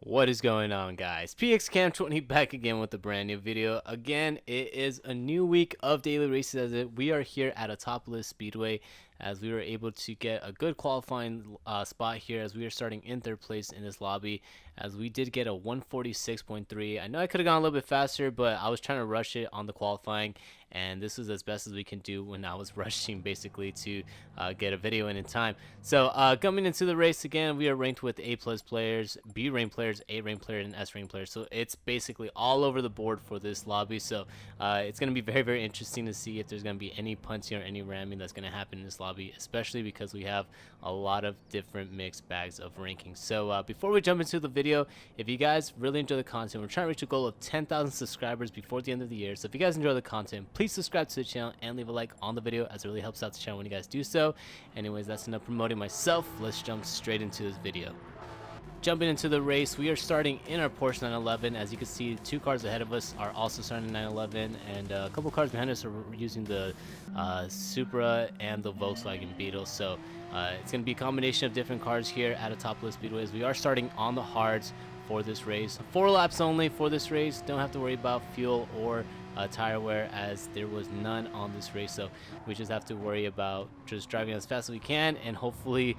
What is going on, guys? PXCam20 back again with a brand new video. Again, it is a new week of daily races we are here at a top list speedway as we were able to get a good qualifying spot here as we are starting in third place in this lobby as we did get a 146.3. I know I could have gone a little bit faster, but I was trying to rush it on the qualifying, and this was as best as we can do when I was rushing basically to get a video in time. So coming into the race again, we are ranked with A+ players, B rank players, A rank players, and S rank players. So it's basically all over the board for this lobby. So it's going to be very interesting to see if there's going to be any punting or any ramming that's going to happen in this lobby, especially because we have a lot of different mixed bags of rankings. So before we jump into the video, if you guys really enjoy the content, we're trying to reach a goal of 10,000 subscribers before the end of the year. So if you guys enjoy the content, please subscribe to the channel and leave a like on the video as it really helps out the channel when you guys do so. Anyways, that's enough promoting myself. Let's jump straight into this video. Jumping into the race, we are starting in our Porsche 911. As you can see, two cars ahead of us are also starting 911, and a couple cars behind us are using the Supra and the Volkswagen Beetle. So it's going to be a combination of different cars here at a top list speedways. We are starting on the hards for this race. 4 laps only for this race. Don't have to worry about fuel or tire wear as there was none on this race, so we just have to worry about just driving as fast as we can and hopefully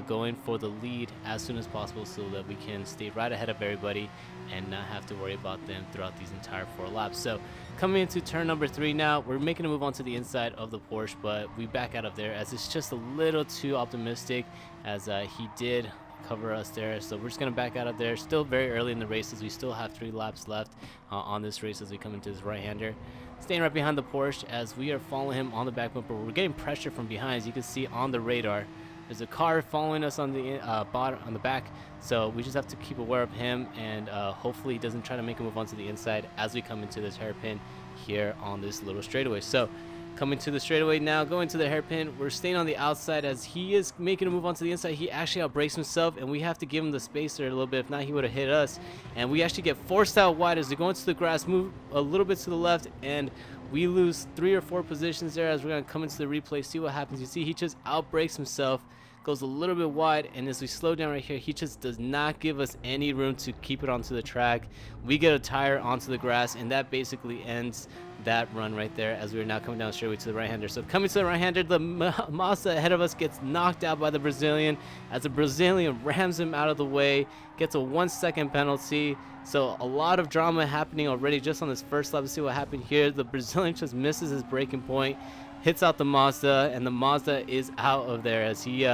going for the lead as soon as possible so that we can stay right ahead of everybody and not have to worry about them throughout these entire 4 laps. So coming into turn number 3 now, we're making a move onto the inside of the Porsche, but we back out of there as it's just a little too optimistic as he did cover us there. So we're just going to back out of there. Still very early in the race as we still have 3 laps left on this race as we come into this right-hander. Staying right behind the Porsche as we are following him on the back bumper. We're getting pressure from behind, as you can see on the radar. There's a car following us on the bottom, on the back, so we just have to keep aware of him and hopefully he doesn't try to make a move onto the inside as we come into this hairpin here on this little straightaway. So coming to the straightaway now, going to the hairpin, we're staying on the outside as he is making a move onto the inside. He actually outbrakes himself, and we have to give him the space there a little bit. If not, he would have hit us. And we actually get forced out wide as we go into the grass, move a little bit to the left, and we lose 3 or 4 positions there as we're going to come into the replay, see what happens. You see he just outbrakes himself, goes a little bit wide, and as we slow down right here, he just does not give us any room to keep it onto the track. We get a tire onto the grass, and that basically ends that run right there as we are now coming down straightaway to the right-hander. So coming to the right-hander, the Mazda ahead of us gets knocked out by the Brazilian as the Brazilian rams him out of the way, gets a 1-second penalty. So a lot of drama happening already just on this first lap. Let's see what happened here. The Brazilian just misses his braking point, hits out the Mazda, and the Mazda is out of there as he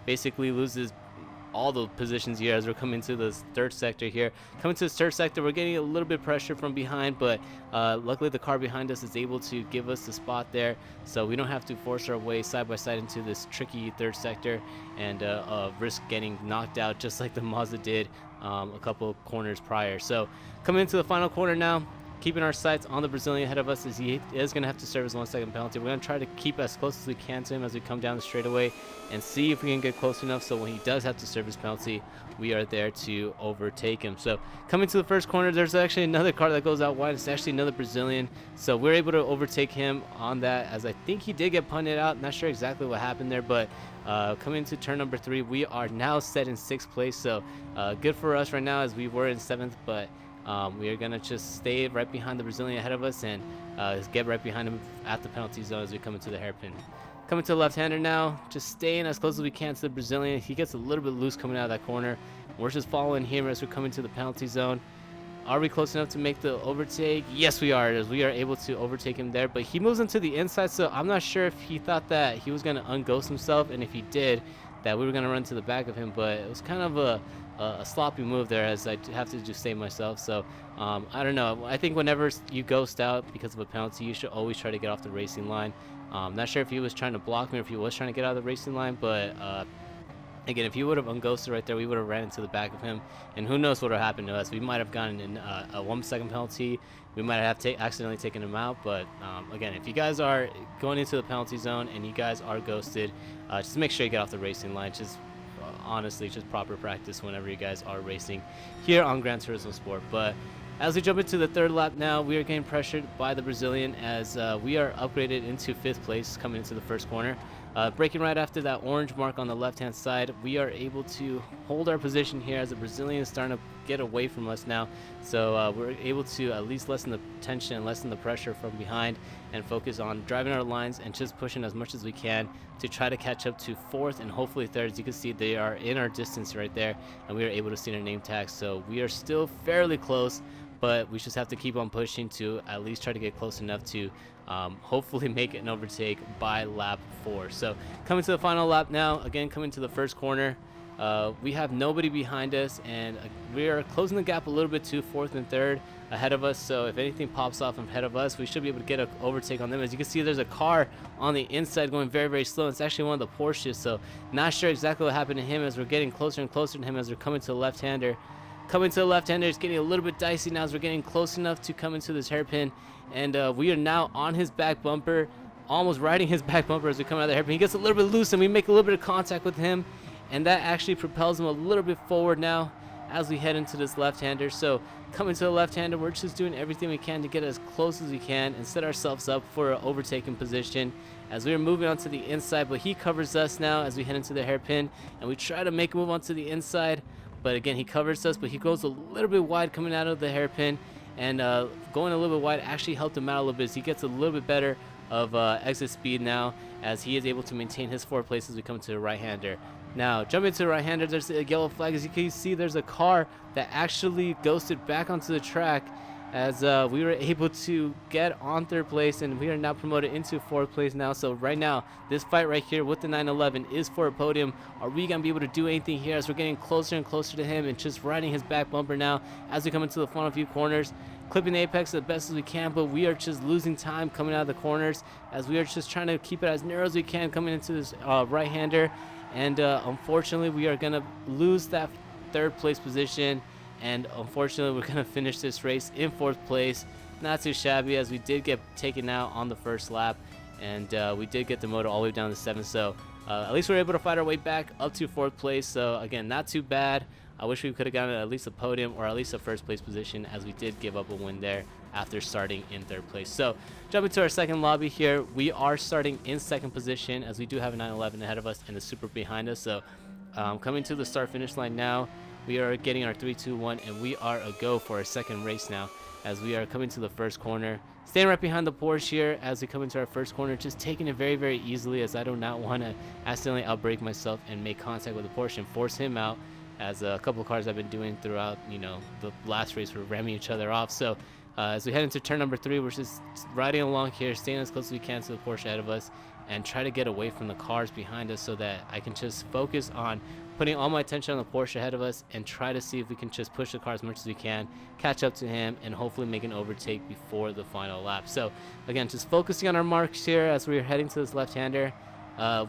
basically loses all the positions here as we're coming to this third sector here. Coming to this third sector, we're getting a little bit of pressure from behind, but luckily the car behind us is able to give us the spot there, so we don't have to force our way side by side into this tricky third sector and risk getting knocked out just like the Mazda did a couple corners prior. So coming into the final corner now, keeping our sights on the Brazilian ahead of us as he is going to have to serve his 1-second penalty. We're going to try to keep as close as we can to him as we come down the straightaway and see if we can get close enough so when he does have to serve his penalty, we are there to overtake him. So coming to the first corner, there's actually another car that goes out wide. It's actually another Brazilian. So we're able to overtake him on that as I think he did get punted out. Not sure exactly what happened there, but coming into turn number 3, we are now set in 6th place. So good for us right now as we were in 7th, but we are going to just stay right behind the Brazilian ahead of us and get right behind him at the penalty zone as we come into the hairpin. Coming to the left-hander now, just staying as close as we can to the Brazilian. He gets a little bit loose coming out of that corner. We're just following him as we're coming to the penalty zone. Are we close enough to make the overtake? Yes, we are, as we are able to overtake him there. But he moves into the inside, so I'm not sure if he thought that he was going to unghost himself, and if he did, that we were going to run to the back of him. But it was kind of a sloppy move there as I have to just save myself. So I don't know. I think whenever you ghost out because of a penalty, you should always try to get off the racing line. Not sure if he was trying to block me or if he was trying to get out of the racing line, but again, if he would have unghosted right there, we would have ran into the back of him, and who knows what would have happened to us. We might have gotten in a 1-second penalty. We might have accidentally taken him out. But again, if you guys are going into the penalty zone and you guys are ghosted, just make sure you get off the racing line. Just honestly, just proper practice whenever you guys are racing here on Gran Turismo Sport. But as we jump into the third lap now, we are getting pressured by the Brazilian as we are upgraded into 5th place coming into the first corner. Braking right after that orange mark on the left-hand side, we are able to hold our position here as the Brazilian is starting to get away from us now. So we're able to at least lessen the tension and lessen the pressure from behind and focus on driving our lines and just pushing as much as we can to try to catch up to fourth and hopefully third. As you can see, they are in our distance right there, and we are able to see their name tags. So we are still fairly close, but we just have to keep on pushing to at least try to get close enough to hopefully make an overtake by lap 4. So coming to the final lap now, again coming to the first corner. We have nobody behind us, and we are closing the gap a little bit to fourth and third ahead of us. So if anything pops off ahead of us, we should be able to get an overtake on them. As you can see, there's a car on the inside going very, very slow. It's actually one of the Porsches, so not sure exactly what happened to him as we're getting closer and closer to him as we're coming to the left-hander. Coming to the left-hander, it's getting a little bit dicey now as we're getting close enough to come into this hairpin, and we are now on his back bumper, almost riding his back bumper as we come out of the hairpin. He gets a little bit loose, and we make a little bit of contact with him, and that actually propels him a little bit forward now as we head into this left-hander. So coming to the left-hander, we're just doing everything we can to get as close as we can and set ourselves up for an overtaking position as we are moving onto the inside, but he covers us now as we head into the hairpin, and we try to make a move onto the inside, but again he covers us, but he goes a little bit wide coming out of the hairpin, and going a little bit wide actually helped him out a little bit as he gets a little bit better of exit speed now as he is able to maintain his 4th place as we come to the right-hander. Now, jumping to the right-hander, there's a yellow flag. As you can see, there's a car that actually ghosted back onto the track as we were able to get on 3rd place, and we are now promoted into 4th place now. So right now, this fight right here with the 911 is for a podium. Are we going to be able to do anything here as we're getting closer and closer to him and just riding his back bumper now as we come into the final few corners? Clipping the apex the best as we can, but we are just losing time coming out of the corners as we are just trying to keep it as narrow as we can coming into this right-hander. And unfortunately, we are going to lose that 3rd place position. And unfortunately, we're going to finish this race in 4th place. Not too shabby as we did get taken out on the first lap. And we did get the motor all the way down to 7th. So at least we were able to fight our way back up to 4th place. So again, not too bad. I wish we could have gotten at least a podium or at least a 1st place position, as we did give up a win there after starting in 3rd place. So jumping to our second lobby here, we are starting in 2nd position as we do have a 911 ahead of us and the Supra behind us. So coming to the start finish line now, we are getting our 3-2-1, and we are a go for our 2nd race now as we are coming to the 1st corner. Staying right behind the Porsche here as we come into our 1st corner, just taking it very, very easily as I do not want to accidentally outbrake myself and make contact with the Porsche and force him out, as a couple of cars I've been doing throughout, the last race were ramming each other off. So as we head into turn number 3, we're just riding along here, staying as close as we can to the Porsche ahead of us and try to get away from the cars behind us so that I can just focus on putting all my attention on the Porsche ahead of us and try to see if we can just push the car as much as we can, catch up to him, and hopefully make an overtake before the final lap. So again, just focusing on our marks here as we're heading to this left-hander.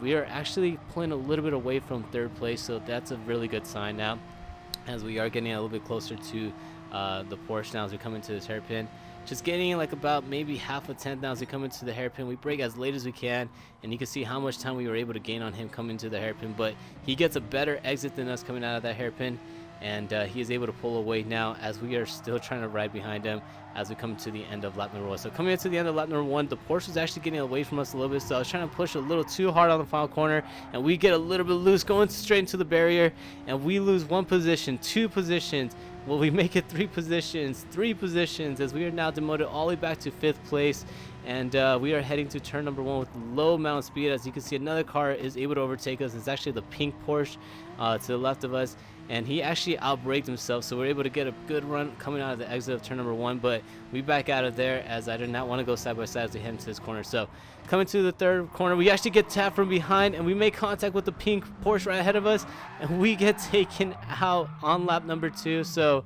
We are actually pulling a little bit away from 3rd place, so that's a really good sign now as we are getting a little bit closer to the Porsche now as we come into this hairpin. Just getting like about maybe half a tenth now as we come into the hairpin. We brake as late as we can, and you can see how much time we were able to gain on him coming into the hairpin, but he gets a better exit than us coming out of that hairpin, and he is able to pull away now as we are still trying to ride behind him as we come to the end of lap number 1. So coming into the end of lap number 1, the Porsche was actually getting away from us a little bit, so I was trying to push a little too hard on the final corner, and we get a little bit loose going straight into the barrier, and we lose 1 position, 2 positions. Will we make it 3 positions, 3 positions, as we are now demoted all the way back to 5th place, and we are heading to turn number 1 with low amount of speed. As you can see, another car is able to overtake us. It's actually the pink Porsche to the left of us, and he actually outbraked himself, so we're able to get a good run coming out of the exit of turn number 1, but we back out of there as I did not want to go side by side as we head into this corner. So coming to the 3rd corner, we actually get tapped from behind, and we make contact with the pink Porsche right ahead of us, and we get taken out on lap number 2. So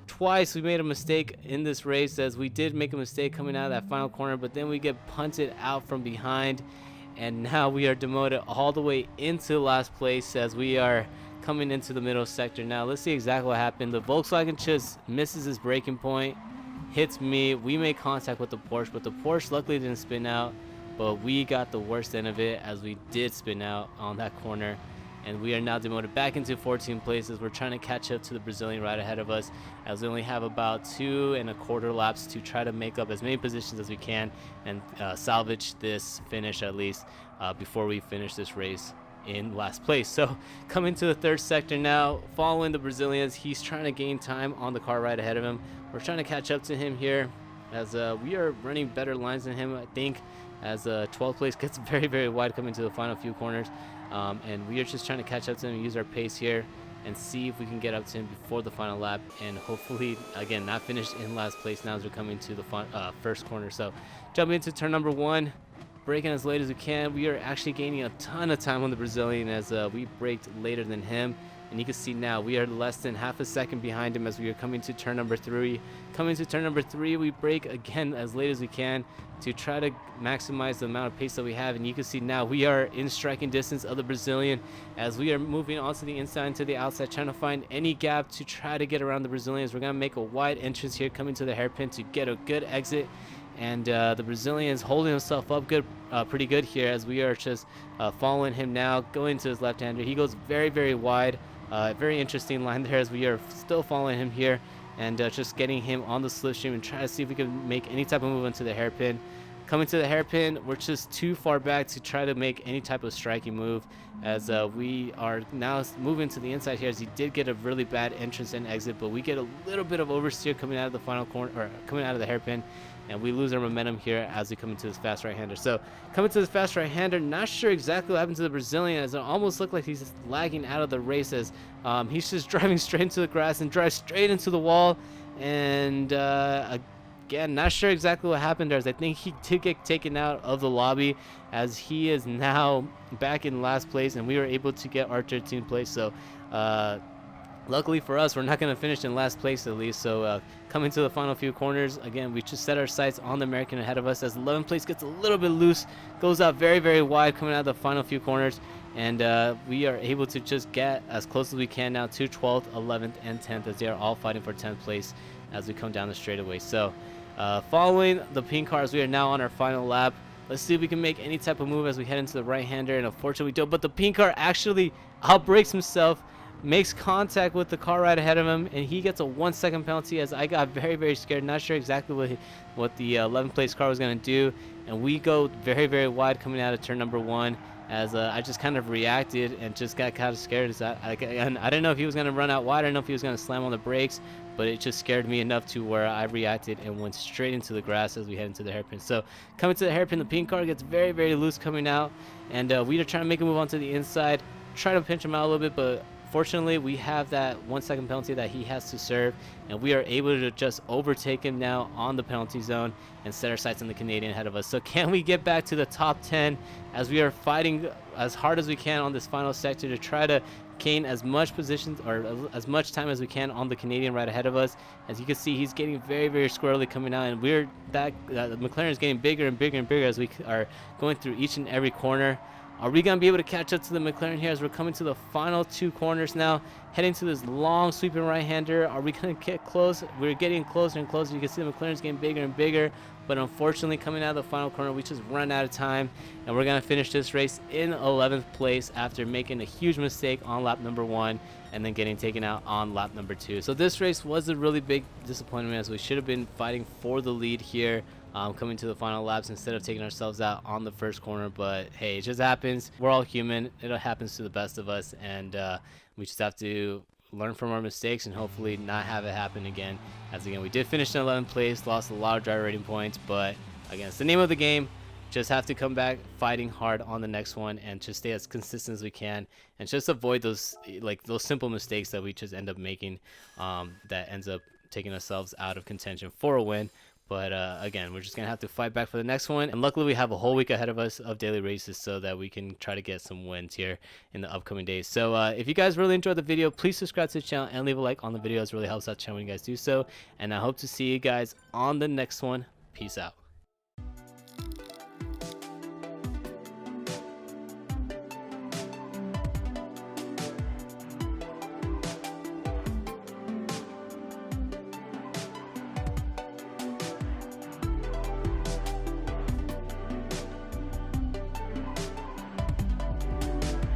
twice we made a mistake in this race, as we did make a mistake coming out of that final corner, but then we get punted out from behind, and now we are demoted all the way into last place as we are coming into the middle sector. Now let's see exactly what happened. The Volkswagen just misses his braking point, hits me, we make contact with the Porsche, but the Porsche luckily didn't spin out, but we got the worst end of it as we did spin out on that corner, and we are now demoted back into 14 places. We're trying to catch up to the Brazilian right ahead of us as we only have about 2.25 laps to try to make up as many positions as we can and salvage this finish at least before we finish this race in last place. So coming to the third sector now, following the Brazilians, he's trying to gain time on the car right ahead of him. We're trying to catch up to him here, as we are running better lines than him, I think, as 12th place gets very wide coming to the final few corners, and we are just trying to catch up to him and use our pace here and see if we can get up to him before the final lap, and hopefully, again, not finish in last place now as we're coming to the first corner. So jumping into turn number 1, braking as late as we can. We are actually gaining a ton of time on the Brazilian, as we braked later than him. And you can see now we are less than half a second behind him as we are coming to turn number 3. Coming to turn number 3, we brake again as late as we can to try to maximize the amount of pace that we have. And you can see now we are in striking distance of the Brazilian as we are moving onto the inside and to the outside, trying to find any gap to try to get around the Brazilians. We're going to make a wide entrance here coming to the hairpin to get a good exit. And the Brazilian is holding himself up pretty good here, as we are just following him now, going to his left-hander. He goes very wide. Very interesting line there, as we are still following him here and just getting him on the slipstream and try to see if we can make any type of move into the hairpin. Coming to the hairpin, we're just too far back to try to make any type of striking move, as we are now moving to the inside here, as he did get a really bad entrance and exit, but we get a little bit of oversteer coming out of the final corner, or coming out of the hairpin, and we lose our momentum here as we come into this fast right-hander. So coming to this fast right-hander, not sure exactly what happened to the Brazilian, as it almost looked like he's lagging out of the race, as he's just driving straight into the grass and drives straight into the wall. And again, not sure exactly what happened there, as I think he did get taken out of the lobby, as he is now back in last place, and we were able to get our 13th place. So luckily for us, we're not going to finish in last place at least. So coming to the final few corners, again, we just set our sights on the American ahead of us, as 11th place gets a little bit loose, goes out very wide coming out of the final few corners, and we are able to just get as close as we can now to 12th, 11th, and 10th, as they are all fighting for 10th place as we come down the straightaway. So following the pink cars, we are now on our final lap. Let's see if we can make any type of move as we head into the right-hander, and unfortunately we don't, but the pink car actually outbrakes himself, makes contact with the car right ahead of him, and he gets a 1-second penalty, as I got very scared, not sure exactly what the 11th place car was going to do, and we go very wide coming out of turn number 1, as I just kind of reacted and just got kind of scared. I didn't know if he was going to run out wide, I didn't know if he was going to slam on the brakes, but it just scared me enough to where I reacted and went straight into the grass as we head into the hairpin. So coming to the hairpin, the pink car gets very loose coming out, and we are trying to make a move onto the inside, try to pinch him out a little bit, but fortunately, we have that 1-second penalty that he has to serve, and we are able to just overtake him now on the penalty zone and set our sights on the Canadian ahead of us. So can we get back to the top 10, as we are fighting as hard as we can on this final sector to try to gain as much positions or as much time as we can on the Canadian right ahead of us. As you can see, he's getting very squirrely coming out, and the McLaren is getting bigger and bigger as we are going through each and every corner. Are we going to be able to catch up to the McLaren here as we're coming to the final 2 corners now, heading to this long sweeping right-hander? Are we going to get close? We're getting closer and closer. You can see the McLaren's getting bigger and bigger, but unfortunately coming out of the final corner, we just run out of time, and we're going to finish this race in 11th place after making a huge mistake on lap number 1 and then getting taken out on lap number 2. So this race was a really big disappointment, as we should have been fighting for the lead here. Coming to the final laps instead of taking ourselves out on the first corner, but hey, it just happens. We're all human. It happens to the best of us, and we just have to learn from our mistakes and hopefully not have it happen again. As again, we did finish in 11th place, lost a lot of driver rating points, but again, it's the name of the game. Just have to come back fighting hard on the next one and just stay as consistent as we can, and just avoid those simple mistakes that we just end up making, that ends up taking ourselves out of contention for a win. But again, we're just going to have to fight back for the next one. And luckily, we have a whole week ahead of us of daily races so that we can try to get some wins here in the upcoming days. So if you guys really enjoyed the video, please subscribe to the channel and leave a like on the video. It really helps out the channel when you guys do so. And I hope to see you guys on the next one. Peace out.